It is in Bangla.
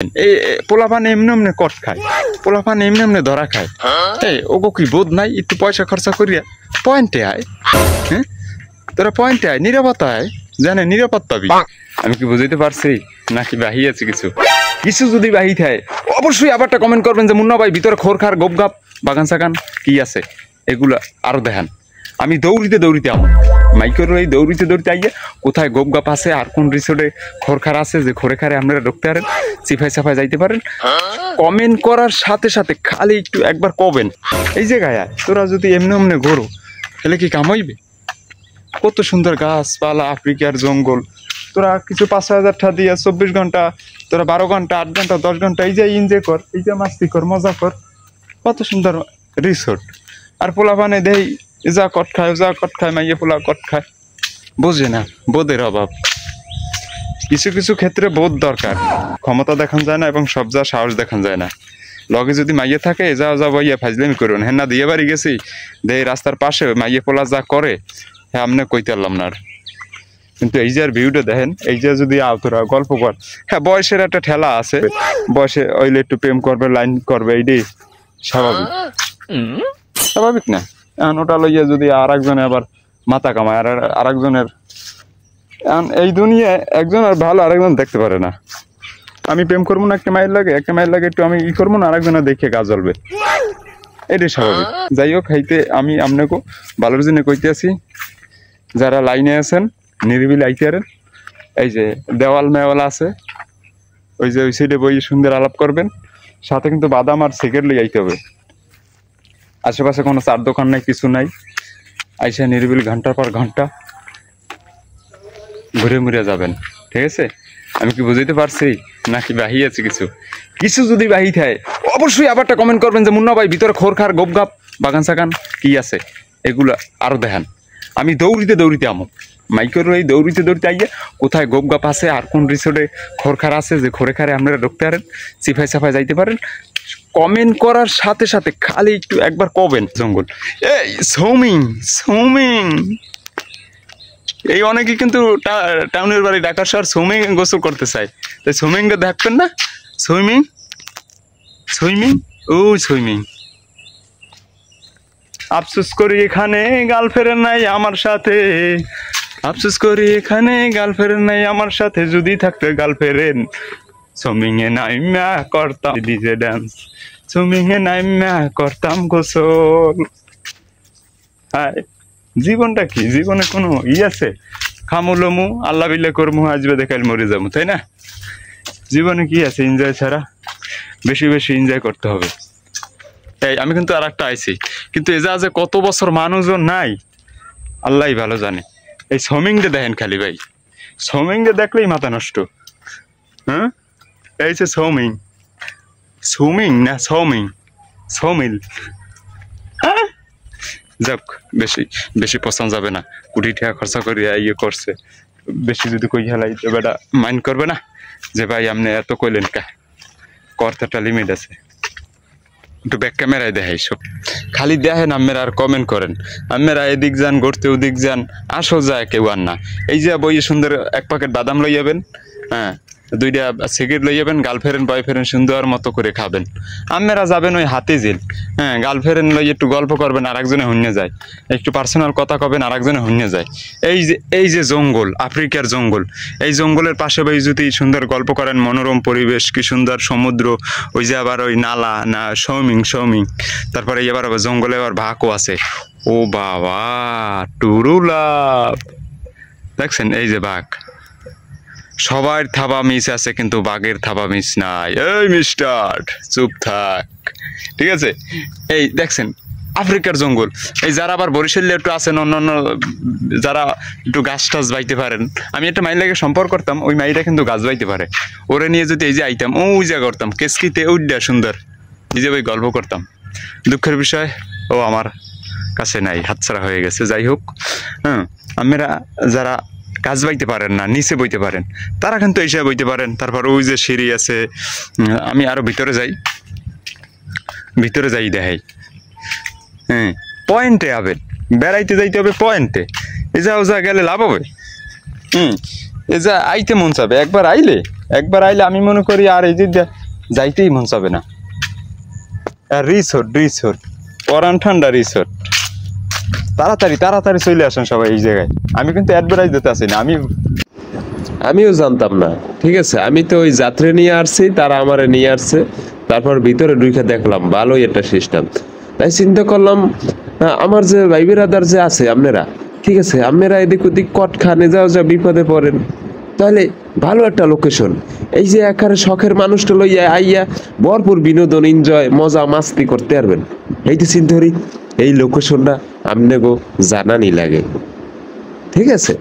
এই পোলাপান এমনি এমনি কট খায়, পোলাপান এমনি এমনি ধরা খায়। এই ওগো কি বোধ নাই একটু পয়সা খরচা করিয়া পয়েন্টে আয়। হ্যাঁ তোরা পয়েন্টে আয়, নিরাপত্তা আয়, জানে নিরাপদ পাবি। আমি কি বুঝাইতে পারছি নাকি বাহি আছে কিছু? কিছু যদি বাহি থাকে অবশ্যই আবারটা কমেন্ট করবেন যে মুন্না ভাই ভিতরে খোরখার গোপগাপ বাগান সাগান কি আছে এগুলা আরো দেখান। আমি দৌড়িতে দৌড়িতে আমার মাইকের এই দৌড়িতে দৌড়িতে আইয়া কোথায় গোপগাপ আছে আর কোন রিসোর্টে খোরখার আছে যে খোরে খারে আপনারা ঢুকতে পারেন, চিফাই সাফাই যাইতে পারেন। কমেন্ট করার সাথে সাথে খালি একটু একবার কবেন এই জায়গায় তোরা যদি এমনি এমনি ঘোরো তাহলে কি কাম হইবে? কত সুন্দর গাছপালা, আফ্রিকার জঙ্গল, তোরা কিছু 5,000 টাকা দিয়ে 24 ঘন্টা, তোরা 12 ঘন্টা 8 ঘন্টা 10 ঘন্টা এই যে এনজয় কর, এই যে মাস্তি কর, মজা কর, কত সুন্দর রিসোর্ট। আর পোলাপানে দেই যা কট খায়, যা কট খায়, মাইয়ে পোলা কট খায়, বোঝে না, বোধের অভাব। কিছু কিছু ক্ষেত্রে বোধ দরকার, ক্ষমতা দেখান যায় না এবং সব যা সাহস দেখান যায় না। লগে যদি মাইয়ে থাকে যা যা ভাইয়া ফাজলামি করুন। হ্যাঁ না দিয়ে বাড়ি গেছি দেই রাস্তার পাশে মাইয়ে পোলা যা করে হ্যাঁ আমনে কইতে পারলাম না। আর কিন্তু এই যে আর ভিউটা দেখেন, এই যে যদি তোরা গল্প কর, হ্যাঁ বয়সের একটা ঠেলা আছে, বয়সে ওইলে একটু প্রেম করবে, লাইন করবে, এইটাই স্বাভাবিক, স্বাভাবিক না? এখন ওটা লইয়া যদি আর একজনে আবার মাথা কামায় আর একজনের, এই দুনিয়ায় একজন আর ভালো আরেকজন দেখতে পারে না। আমি প্রেম করবো না একটা মায়ের লাগে, একটা মায়ের লাগে একটু আমি ই করবো না, আরেকজনে দেখে গা জ্বলবে, এটাই স্বাভাবিক। যাই হোক, হাইতে আমি আপনাকে ভালোর জন্য কইতে আছি, যারা লাইনে আছেন নিরিবিলি আইতে পারেন। এই যে দেওয়াল মেওয়াল আছে, ওই যে ওই সাইডে বই সুন্দর আলাপ করবেন, সাথে কিন্তু বাদাম আর সিগারেট লিয়ে আইতে হবে। আশেপাশে কোনো চার দোকান নাই, কিছু নাই, আইসা নিরিবিলি ঘন্টার পর ঘন্টা ঘুরে মুড়ে যাবেন, ঠিক আছে? আমি কি বুঝাইতে পারছি নাকি বাহি আছে কিছু? কিছু যদি বাহি থাকে অবশ্যই আবারটা কমেন্ট করবেন যে মুন্না ভাই ভিতরে খোরখার গোপগাপ বাগান সাগান কি আছে এগুলা আরো দেখান। আমি দৌড়িতে দৌড়িতে আমো মাইকের এই দৌড়িতে দৌড়িতে আইয়া কোথায় গোপগাপ আছে আর কোন রিসোর্টে খোরখার আছে যে খোরে খারে আপনারা ঢুকতে পারেন, চিফাই সাফাই যাইতে পারেন। কমেন্ট করার সাথে সাথে খালি একটু একবার কবেন জঙ্গল এই সুইমিং সুইমিং। এই অনেকে কিন্তু টাউনের বাড়ি ঢাকা শহর সুইমিং গোসল করতে চায়, তাই সুইমিংটা দেখবেন না, সুইমিং সুইমিং ও সুইমিং। আফসোস করি এখানে গার্লফ্রেন্ড নাই আমার সাথে, আফসোস করি এখানে গার্লফ্রেন্ড নাই আমার সাথে, যদি থাকতো গার্লফ্রেন্ড সুইমিং এ নাইমা করতাম ডিজে ডান্স, সুইমিং এ নাইমা করতাম গোসল। হায় জীবনটা কি? জীবনে কোনো আছে? খামুলমু আল্লাহ বিল্লা করমু, আসবে দেখাইল মরে যাবো, তাই না? জীবনে কি আছে এনজয় ছাড়া? বেশি বেশি এনজয় করতে হবে। তাই আমি কিন্তু আর একটা আইছি, কিন্তু এ যে কত বছর মানুষজন নাই আল্লাহ ভালো জানে। এই সুইমিংটা দেখেন খালি ভাই, সুইমিংটা দেখলেই মাথা নষ্ট। হ্যাঁ এই যে সুইমিং, সুইমিং না সুইমিং, সমিল। হ্যাঁ যাক, বেশি বেশি পছন্দ যাবে না, কোটি টাকা খরচা করিয়া ইয়ে করছে, বেশি যদি কই হেলাই তো বেটা মাইন্ড করবে না যে ভাই আপনি এত কইলেন কা, করতে একটা লিমিট আছে। একটু ব্যাক ক্যামেরায় দেখাই সব, খালি দেখেন আপনারা আর কমেন্ট করেন। আপনারা এদিক যান ঘুরতে, ওদিক যান, আসো যায় কেউ আর না। এই যে বই সুন্দর এক প্যাকেট বাদাম লই যাবেন, হ্যাঁ 2টা সিগারেট লই যাবেন, গার্লফ্রেন্ড বয়ফ্রেন্ড সুন্দর মতো করে খাবেন। আপনারা যাবেন ওই হাতে জেল, হ্যাঁ গার্লফ্রেন্ড লই একটু গল্প করবেন, আর একজনে হুন্যে যায়, একটু পার্সোনাল কথা কবেন, আর একজনে হুন্যে যায়। এই যে জঙ্গল, আফ্রিকার জঙ্গল, এই জঙ্গলের পাশে ভাই যদি সুন্দর গল্প করেন, মনোরম পরিবেশ, কি সুন্দর সমুদ্র, ওই যে আবার ওই নালা না সুইমিং সুইমিং, তারপরে এবার আবার জঙ্গলে আবার ভাকও আছে। ও বাবা টুরুলাভ দেখছেন, এই যে বাঘ, সবার থাবা মিস আছে কিন্তু বাঘের থাবা মিস নাই। এই মিস্টার চুপ থাক, ঠিক আছে? এই দেখছেন আফ্রিকার জঙ্গল। এই যারা আবার বরিশালে একটু আছেন, অন্যান্য যারা একটু গাছ টাছ বাইতে পারেন, আমি একটা মাইল লাগে সম্পর্ক করতাম, ওই মাইটা কিন্তু গাছ বাইতে পারে, ওরে নিয়ে যদি এই যে আইতাম ওই যা করতাম কেসকিতে উড্ডা সুন্দর এই যে ওই গল্প করতাম। দুঃখের বিষয় ও আমার কাছে নাই, হাতছাড়া হয়ে গেছে। যাই হোক, হ্যাঁ আমরা যারা গাছ বাইতে পারেন না, নিচে বইতে পারেন, তারা কিন্তু এইসব বইতে পারেন। তারপর ওই যে সিঁড়ি আছে, আমি আরো ভিতরে যাই দেখাই। হ্যাঁ পয়েন্টে আবেন, বেড়াইতে যাইতে হবে পয়েন্টে, এ যা ওজা গেলে লাভ হবে। এ যা আইতে মন চাবে, একবার আইলে একবার আইলে আমি মনে করি আর এই যে যাইতেই মন চাবে না। রিসোর্ট রিসোর্ট পরান ঠান্ডা রিসোর্ট, তাড়াতাড়ি তাড়াতাড়ি চলে আসেন সবাই এই জায়গায়। আমি কিন্তু অ্যাডভার্টাইজ দিতে আসি না, আমিও জানতাম না, ঠিক আছে। আমি তো ওই যাত্রী নিয়ে আসছি, তারা আমারে নিয়ে আসছে, তারপর ভিতরে ঢুকে দেখলাম ভালোই একটা সিস্টেম। তাই চিন্তা করলাম আমার যে ভাই বিরাদার যে আছে আপনারা, ঠিক আছে, আপনারা এদিক ওদিক কট খানে যাও, যা বিপদে পড়েন, তাহলে ভালো একটা লোকেশন। এই যে একারে শখের মানুষটা লইয়া আইয়া ভরপুর বিনোদন, এনজয়, মজা মাস্তি করতে পারবেন। এই তো চিন্তা করি এই লোকেশনটা আপনাকে জানানি লাগে, ঠিক আছে।